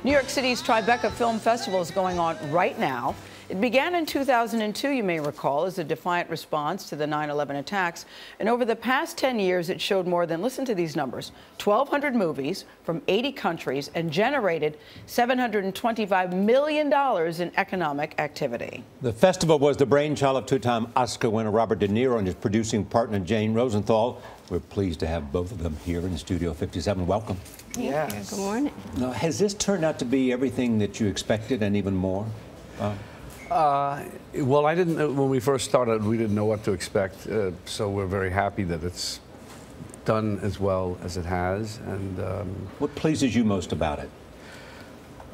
New York City's Tribeca Film Festival is going on right now. It began in 2002, you may recall, as a defiant response to the 9/11 attacks. And over the past 10 years, it showed more than, listen to these numbers, 1,200 movies from 80 countries and generated $725 million in economic activity. The festival was the brainchild of two-time Oscar winner Robert De Niro and his producing partner Jane Rosenthal. We're pleased to have both of them here in Studio 57. Welcome. Yes. Good morning. Now, has this turned out to be everything that you expected and even more? Well, I didn't know, when we first started, we didn't know what to expect, so we're very happy that it's done as well as it has. And what pleases you most about it?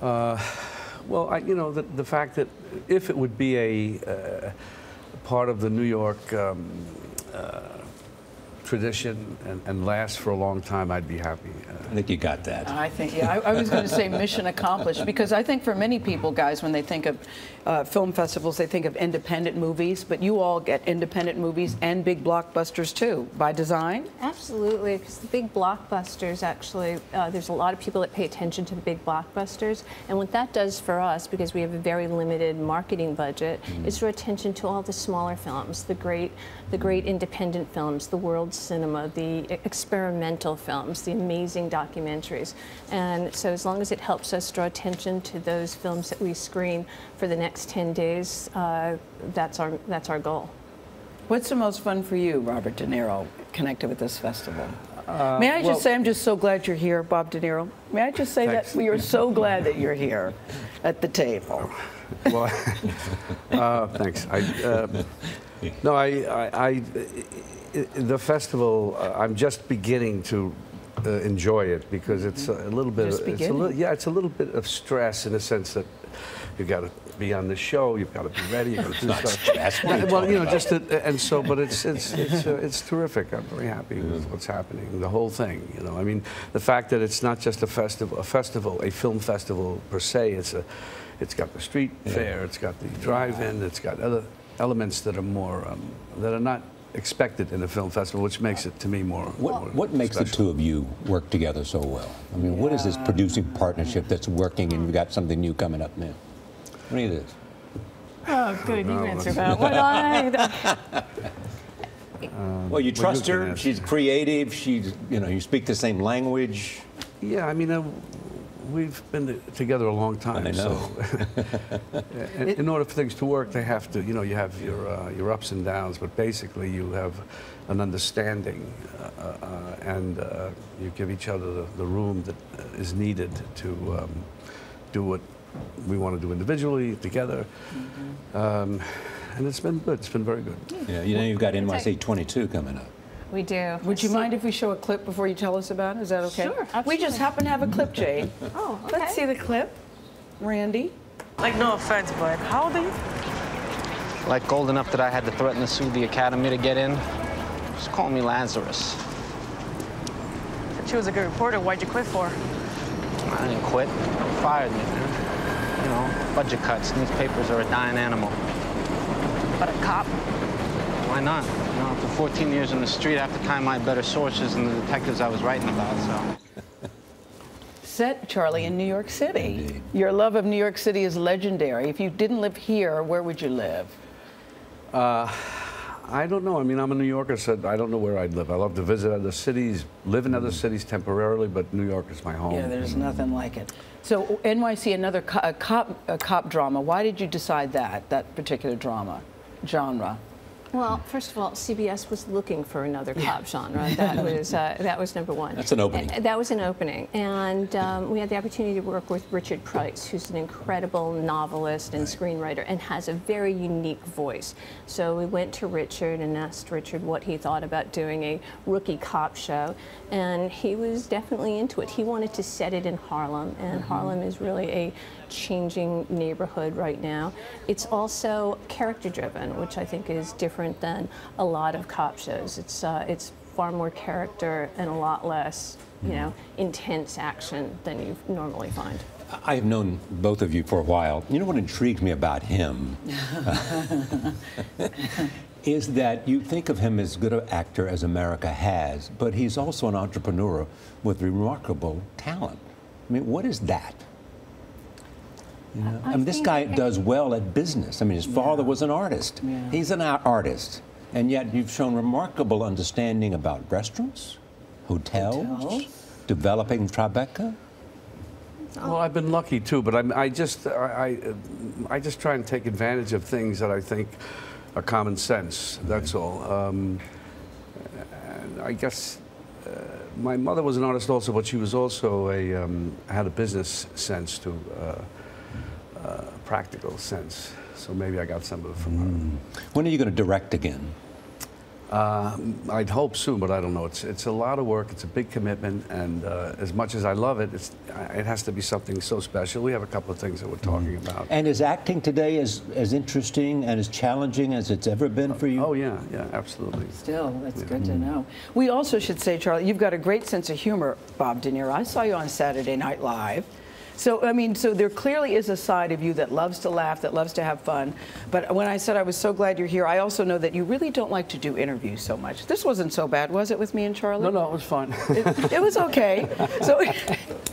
Well, you know, the fact that if it would be a part of the New York tradition and last for a long time, I'd be happy. I think you got that. I think, yeah, I was going to say mission accomplished, because I think for many people, guys, when they think of film festivals, they think of independent movies, but you all get independent movies and big blockbusters too, by design? Absolutely, because the big blockbusters actually, there's a lot of people that pay attention to the big blockbusters, and what that does for us, because we have a very limited marketing budget, is draw attention to all the smaller films, the great independent films, the world cinema, the experimental films, the amazing documentaries. And so as long as it helps us draw attention to those films that we screen for the next 10 days, that's our goal. What's the most fun for you, Robert De Niro, connected with this festival? May I just say I'm just so glad you're here, Bob De Niro? May I just say that we are so glad that you're here at the table? Well, thanks. The festival, I'm just beginning to enjoy it, because it's a little bit. It's a little bit of stress in the sense that you've got to be on the show, you've got to be ready, you've got to do stuff. Well, you know, just and so, but it's terrific. I'm very happy with what's happening, the whole thing. You know, I mean, the fact that it's not just a film festival per se. It's got the street fair, it's got the drive-in, it's got other elements that are more that are not expected in a film festival, which makes it, to me, more. What makes the two of you work together so well? I mean, what is this producing partnership that's working, and you've got something new coming up now? What do you think? Oh, good, you answer that one. Well, you trust her. She's creative. She's, you know, you speak the same language. Yeah, I mean, we've been together a long time. I know. So, in order for things to work, they have to, you know, you have your ups and downs, but basically you have an understanding, and you give each other the room that is needed to do what we want to do individually, together. And it's been good. It's been very good. Yeah, you know, you've got NYC 22 coming up. We do. Would you mind if we show a clip before you tell us about it? Is that okay? Sure, absolutely. We just happen to have a clip, Jane. Oh, okay. Let's see the clip. Randy? Like, no offense, but how old are you? Like, old enough that I had to threaten to sue the academy to get in. Just call me Lazarus. But she was a good reporter. Why'd you quit for? I didn't quit. Fired me, man. You know, budget cuts. Newspapers are a dying animal. But a cop? Why not? You know, after 14 years on the street, half the time I had better sources than the detectives I was writing about, so. Set, Charlie, in New York City. Indeed. Your love of New York City is legendary. If you didn't live here, where would you live? I don't know. I mean, I'm a New Yorker, so I don't know where I'd live. I love to visit other cities, live in other cities temporarily, but New York is my home. Yeah, there's nothing like it. So NYC, another cop drama. Why did you decide that particular genre? Well, first of all, CBS was looking for another cop genre. That was number one. That's an opening. That was an opening. And we had the opportunity to work with Richard Price, who's an incredible novelist and screenwriter and has a very unique voice. So we went to Richard and asked Richard what he thought about doing a rookie cop show. And he was definitely into it. He wanted to set it in Harlem, and Harlem is really a changing neighborhood right now. It's also character-driven, which I think is different than a lot of cop shows. It's far more character and a lot less, you know, intense action than you normally find. I have known both of you for a while. You know what intrigues me about him is that you think of him as good an actor as America has, but he's also an entrepreneur with remarkable talent. I mean, what is that? You know? I mean, this guy does well at business. I mean, his father was an artist. Yeah. He's an artist. And yet you've shown remarkable understanding about restaurants, hotels, developing Tribeca. Well, I've been lucky too, but I just try and take advantage of things that I think are common sense. That's all. And I guess my mother was an artist also, but she was also had a business sense too, practical sense. So maybe I got some of it from her. When are you going to direct again? I'd hope soon, but I don't know. It's a lot of work. It's a big commitment, and as much as I love it, it has to be something so special. We have a couple of things that we're talking about. And is acting today as interesting and as challenging as it's ever been for you? Oh yeah, yeah, absolutely. Still, that's good to know. We also should say, Charlie, you've got a great sense of humor, Bob De Niro. I saw you on Saturday Night Live. So, I mean, so there clearly is a side of you that loves to laugh, that loves to have fun. But when I said I was so glad you're here, I also know that you really don't like to do interviews so much. This wasn't so bad, was it, with me and Charlie? No, it was fun. It was okay. So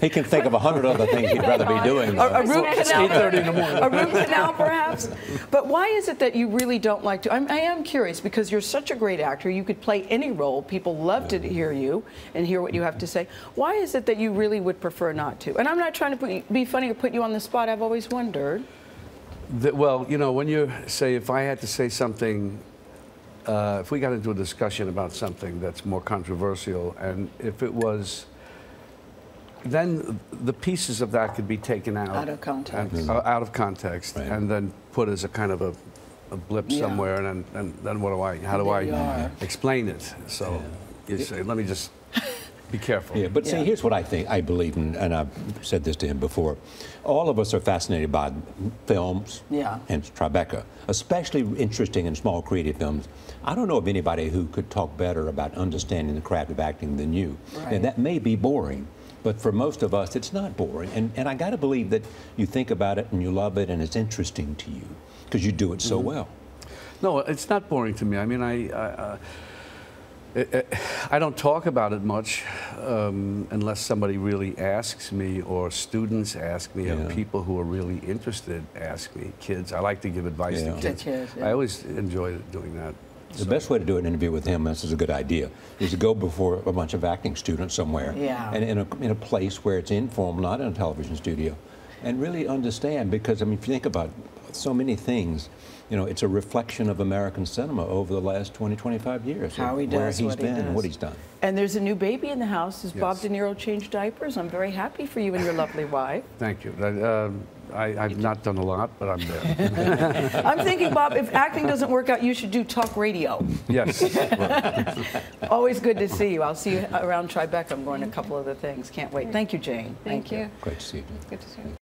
he can think of 100 other things he'd rather be doing. A root canal, 8:30 in the morning. A root canal, perhaps. But why is it that you really don't like to? I am curious, because you're such a great actor. You could play any role. People love to hear you and hear what you have to say. Why is it that you really would prefer not to? And I'm not trying to be funny or put you on the spot. I've always wondered. Well, you know, when you say, if I had to say something, if we got into a discussion about something that's more controversial, and if it was, then the pieces of that could be taken out. Out of context. And, out of context, Right. and then put as a kind of a blip somewhere, and then what do how do I explain it? So you say, let me just be careful. Yeah, but see, here's what I believe, and I've said this to him before. All of us are fascinated by films and Tribeca, especially interesting in small creative films. I don't know of anybody who could talk better about understanding the craft of acting than you. Right. And that may be boring, but for most of us, it's not boring. And I got to believe that you think about it and you love it and it's interesting to you because you do it so well. No, it's not boring to me. I mean, I don't talk about it much unless somebody really asks me, or students ask me, or people who are really interested ask me. Kids, I like to give advice to kids. I always enjoy doing that. The best way to do an interview with him, this is a good idea, is to go before a bunch of acting students somewhere, and in a place where it's informal, not in a television studio, and really understand, because I mean, if you think about so many things, you know, it's a reflection of American cinema over the last 20, 25 years. How he does where he's what he been does. and what he's done. And there's a new baby in the house. Has Bob De Niro changed diapers? I'm very happy for you and your lovely wife. Thank you. I've not done a lot, but I'm there. I'm thinking, Bob, if acting doesn't work out, you should do talk radio. Yes. Always good to see you. I'll see you around Tribeca. I'm going to a couple other things. Can't wait. Thank you, Jane. Thank you. Great to see you. Good to see you.